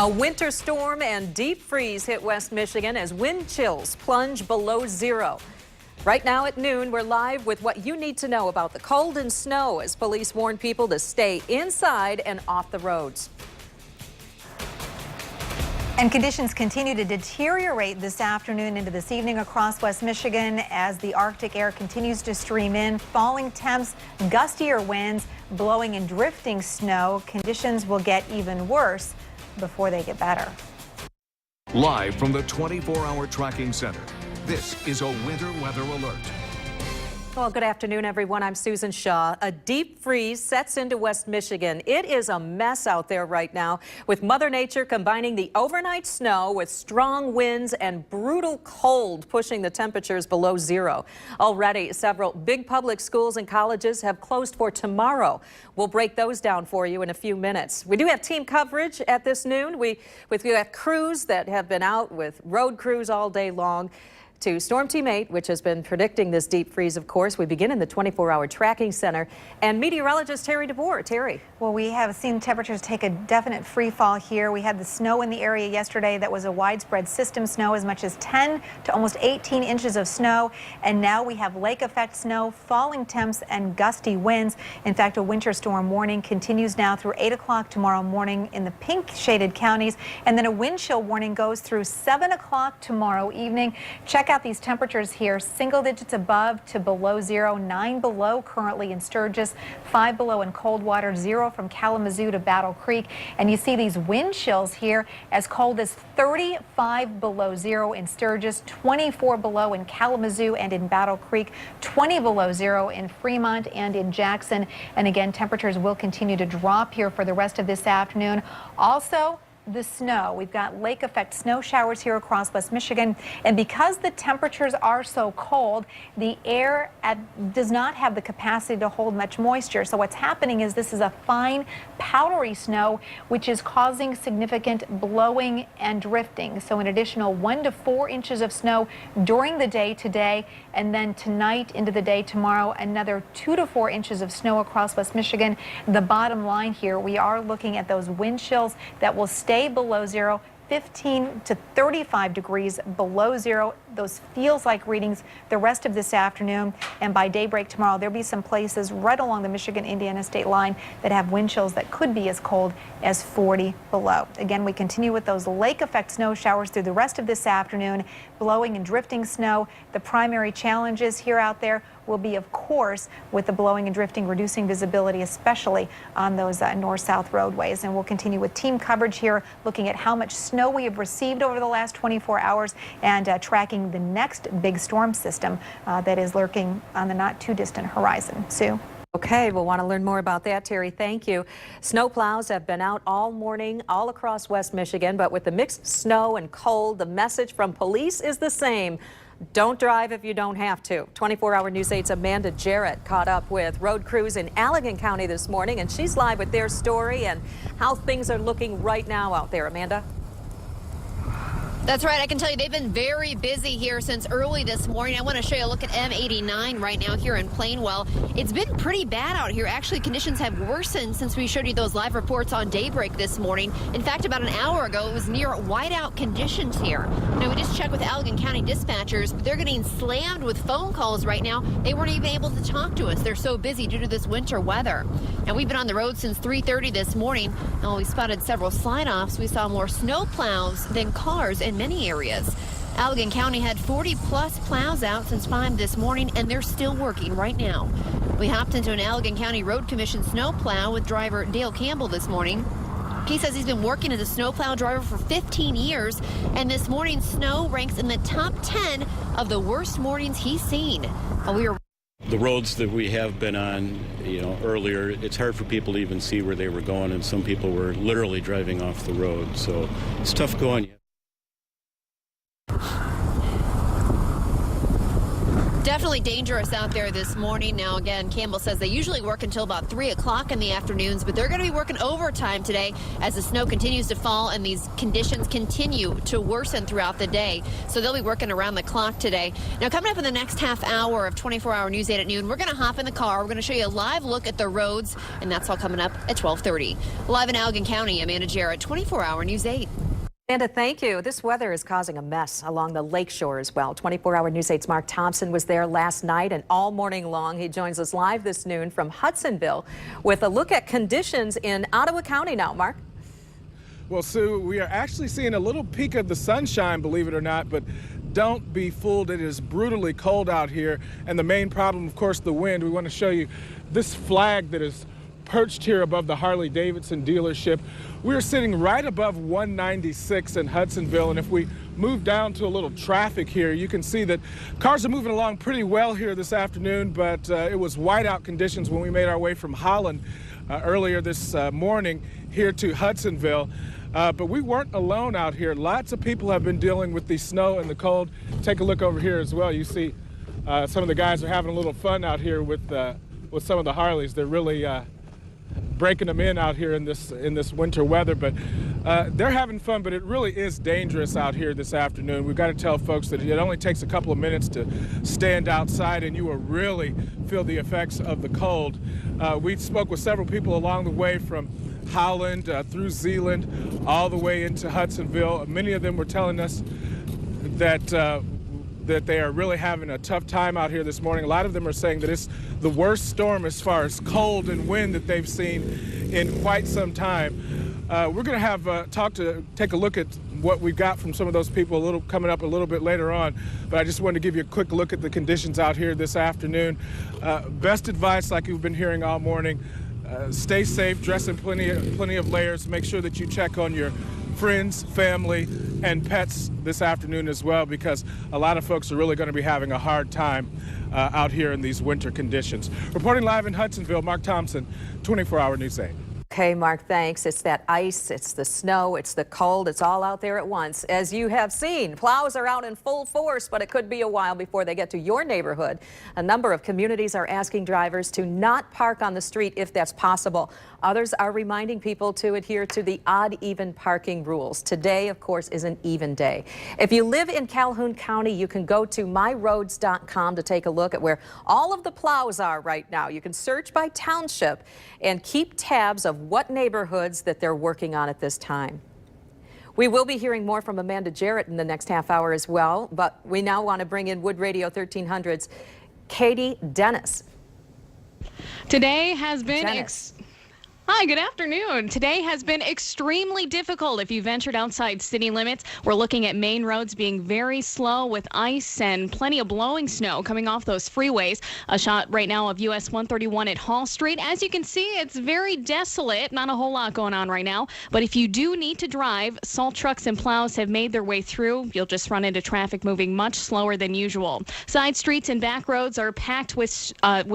A winter storm and deep freeze hit West Michigan as wind chills plunge below zero. Right now at noon, we're live with what you need to know about the cold and snow as police warn people to stay inside and off the roads. And conditions continue to deteriorate this afternoon into this evening across West Michigan as the Arctic air continues to stream in. Falling temps, gustier winds, blowing and drifting snow. Conditions will get even worse before they get better. Live from the 24-hour tracking center, this is a winter weather alert. Well, good afternoon, everyone. I'm Susan Shaw. A deep freeze sets into West Michigan. It is a mess out there right now, with Mother Nature combining the overnight snow with strong winds and brutal cold, pushing the temperatures below zero. Already, several big public schools and colleges have closed for tomorrow. We'll break those down for you in a few minutes. We do have team coverage at this noon. We have crews that have been out with road crews all day long. To Storm Team 8, which has been predicting this deep freeze, of course. We begin in the 24-hour tracking center. And meteorologist Terry DeBoer. Terry. Well, we have seen temperatures take a definite free fall here. We had the snow in the area yesterday that was a widespread system snow, as much as 10 to almost 18 inches of snow. And now we have lake effect snow, falling temps, and gusty winds. In fact, a winter storm warning continues now through 8 o'clock tomorrow morning in the pink shaded counties. And then a wind chill warning goes through 7 o'clock tomorrow evening. Check out these temperatures here, single digits above to below zero, 9 below currently in Sturgis, 5 below in Coldwater, 0 from Kalamazoo to Battle Creek. And you see these wind chills here as cold as 35 below zero in Sturgis, 24 below in Kalamazoo and in Battle Creek, 20 below zero in Fremont and in Jackson. And again, temperatures will continue to drop here for the rest of this afternoon. Also, the snow. We've got lake effect snow showers here across West Michigan, and because the temperatures are so cold, the air does not have the capacity to hold much moisture. So what's happening is this is a fine powdery snow which is causing significant blowing and drifting. So an additional 1 to 4 inches of snow during the day today, and then tonight into the day tomorrow another 2 to 4 inches of snow across West Michigan. The bottom line here, we are looking at those wind chills that will stay below zero, 15 to 35 degrees below zero. Those feels like readings the rest of this afternoon, and by daybreak tomorrow there'll be some places right along the Michigan-Indiana state line that have wind chills that could be as cold as 40 below. Again, we continue with those lake effect snow showers through the rest of this afternoon, blowing and drifting snow. The primary challenges here out there will be, of course, with the blowing and drifting, reducing visibility, especially on those north-south roadways. And we'll continue with team coverage here, looking at how much snow we have received over the last 24 hours and tracking the next big storm system that is lurking on the not too distant horizon. Sue? Okay, we'll want to learn more about that, Terry. Thank you. Snow plows have been out all morning all across West Michigan, but with the mixed snow and cold, the message from police is the same. Don't drive if you don't have to. 24-hour News 8's Amanda Jarrett caught up with road crews in Allegan County this morning, and she's live with their story and how things are looking right now out there. Amanda? That's right. I can tell you they've been very busy here since early this morning. I want to show you a look at M89 right now here in Plainwell. It's been pretty bad out here. Actually, conditions have worsened since we showed you those live reports on daybreak this morning. In fact, about an hour ago, it was near whiteout conditions here. Now, we just checked with Allegan County dispatchers, but they're getting slammed with phone calls right now. They weren't even able to talk to us. They're so busy due to this winter weather. Now, we've been on the road since 3:30 this morning. Now, we spotted several slide-offs. We saw more snow plows than cars in many areas. Allegan County had 40-plus plows out since 5 this morning, and they're still working right now. We hopped into an Allegan County Road Commission snowplow with driver Dale Campbell this morning. He says he's been working as a snowplow driver for 15 years, and this morning's snow ranks in the top 10 of the worst mornings he's seen. The roads that we have been on, earlier, it's hard for people to even see where they were going, and some people were literally driving off the road, so it's tough going. Definitely dangerous out there this morning. Now, again, Campbell says they usually work until about 3 o'clock in the afternoons, but they're going to be working overtime today as the snow continues to fall and these conditions continue to worsen throughout the day. So they'll be working around the clock today. Now, coming up in the next half hour of 24-hour News 8 at noon, we're going to hop in the car. We're going to show you a live look at the roads, and that's all coming up at 12:30. Live in Allegan County, Amanda Jarrett, 24-hour News 8. Amanda, thank you. This weather is causing a mess along the Lakeshore as well. 24-hour News 8's Mark Thompson was there last night and all morning long. He joins us live this noon from Hudsonville with a look at conditions in Ottawa County now. Mark? Well, Sue, we are actually seeing a little peek of the sunshine, believe it or not, but don't be fooled. It is brutally cold out here. And the main problem, of course, the wind. We want to show you this flag that is perched here above the Harley-Davidson dealership. We're sitting right above 196 in Hudsonville, and if we move down to a little traffic here, you can see that cars are moving along pretty well here this afternoon, but it was whiteout conditions when we made our way from Holland earlier this morning here to Hudsonville. But we weren't alone out here. Lots of people have been dealing with the snow and the cold. Take a look over here as well. You see some of the guys are having a little fun out here with some of the Harleys. They're really breaking them in out here in this winter weather, but they're having fun. But it really is dangerous out here this afternoon. We've got to tell folks that it only takes a couple of minutes to stand outside and you will really feel the effects of the cold. We spoke with several people along the way from Holland through Zeeland all the way into Hudsonville. Many of them were telling us that they are really having a tough time out here this morning. A lot of them are saying that it's the worst storm as far as cold and wind that they've seen in quite some time. We're going to have take a look at what we've got from some of those people coming up a little bit later on. But I just wanted to give you a quick look at the conditions out here this afternoon. Best advice, like you've been hearing all morning, stay safe, dress in plenty of layers, make sure that you check on your friends, family, and pets this afternoon as well, because a lot of folks are really going to be having a hard time out here in these winter conditions. Reporting live in Hudsonville, Mark Thompson, 24-hour News 8. Okay, Mark, thanks. It's that ice, it's the snow, it's the cold, it's all out there at once. As you have seen, plows are out in full force, but it could be a while before they get to your neighborhood. A number of communities are asking drivers to not park on the street if that's possible. Others are reminding people to adhere to the odd-even parking rules. Today, of course, is an even day. If you live in Calhoun County, you can go to myroads.com to take a look at where all of the plows are right now. You can search by township and keep tabs of what neighborhoods that they're working on at this time. We will be hearing more from Amanda Jarrett in the next half hour as well, but we now want to bring in Wood Radio 1300's Katie Dennis. Today has been Hi, good afternoon. Today has been extremely difficult if you ventured outside city limits. We're looking at main roads being very slow with ice and plenty of blowing snow coming off those freeways. A shot right now of US 131 at Hall Street. As you can see, it's very desolate. Not a whole lot going on right now. But if you do need to drive, salt trucks and plows have made their way through. You'll just run into traffic moving much slower than usual. Side streets and back roads are packed with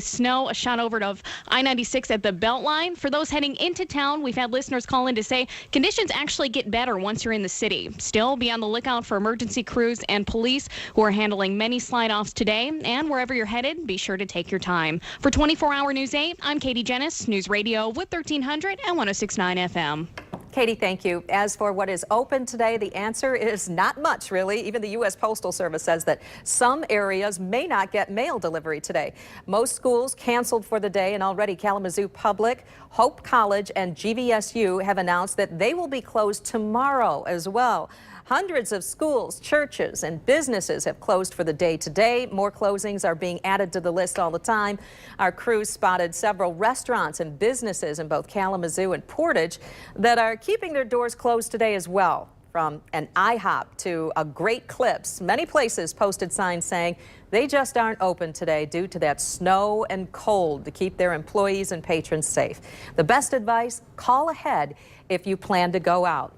snow. A shot over of I-96 at the Beltline. For those heading into town, we've had listeners call in to say conditions actually get better once you're in the city. Still, be on the lookout for emergency crews and police who are handling many slide-offs today. And wherever you're headed, be sure to take your time. For 24-hour News 8, I'm Katie Dennis, News Radio with 1300 and 106.9 FM. Katie, thank you. As for what is open today, the answer is not much, really. Even the U.S. Postal Service says that some areas may not get mail delivery today. Most schools canceled for the day, and already Kalamazoo Public, Hope College, and GVSU have announced that they will be closed tomorrow as well. Hundreds of schools, churches, and businesses have closed for the day today. More closings are being added to the list all the time. Our crews spotted several restaurants and businesses in both Kalamazoo and Portage that are keeping their doors closed today as well. From an IHOP to a Great Clips, many places posted signs saying they just aren't open today due to that snow and cold to keep their employees and patrons safe. The best advice, call ahead if you plan to go out.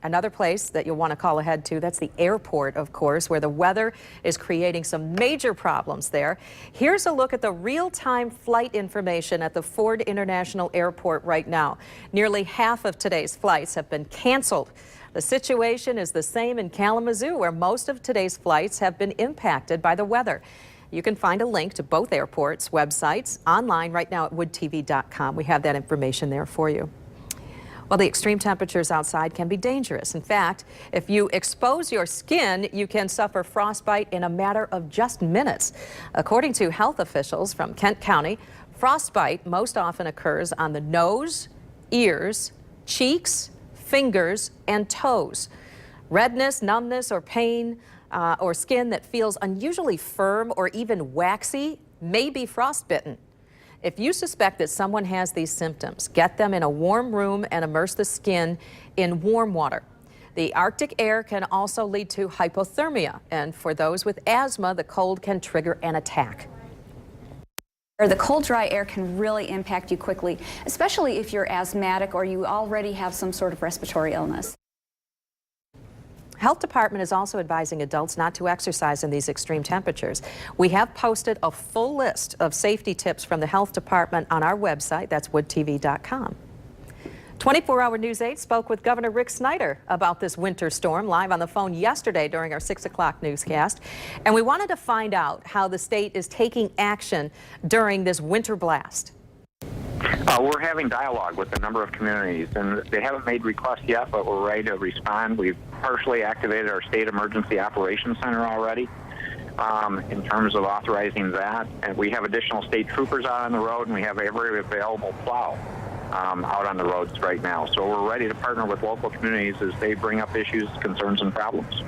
Another place that you'll want to call ahead to, that's the airport, of course, where the weather is creating some major problems there. Here's a look at the real-time flight information at the Ford International Airport right now. Nearly half of today's flights have been canceled. The situation is the same in Kalamazoo, where most of today's flights have been impacted by the weather. You can find a link to both airports' websites online right now at woodtv.com. We have that information there for you. Well, the extreme temperatures outside can be dangerous. In fact, if you expose your skin, you can suffer frostbite in a matter of just minutes. According to health officials from Kent County, frostbite most often occurs on the nose, ears, cheeks, fingers, and toes. Redness, numbness, or pain, or skin that feels unusually firm or even waxy may be frostbitten. If you suspect that someone has these symptoms, get them in a warm room and immerse the skin in warm water. The Arctic air can also lead to hypothermia, and for those with asthma, the cold can trigger an attack. The cold, dry air can really impact you quickly, especially if you're asthmatic or you already have some sort of respiratory illness. Health Department is also advising adults not to exercise in these extreme temperatures. We have posted a full list of safety tips from the Health Department on our website. That's woodtv.com. 24-Hour News 8 spoke with Governor Rick Snyder about this winter storm live on the phone yesterday during our 6 o'clock newscast. And we wanted to find out how the state is taking action during this winter blast. We're having dialogue with a number of communities, and they haven't made requests yet, but we're ready to respond. We've partially activated our State Emergency Operations Center already in terms of authorizing that. And we have additional state troopers out on the road, and we have every available plow out on the roads right now. So we're ready to partner with local communities as they bring up issues, concerns, and problems.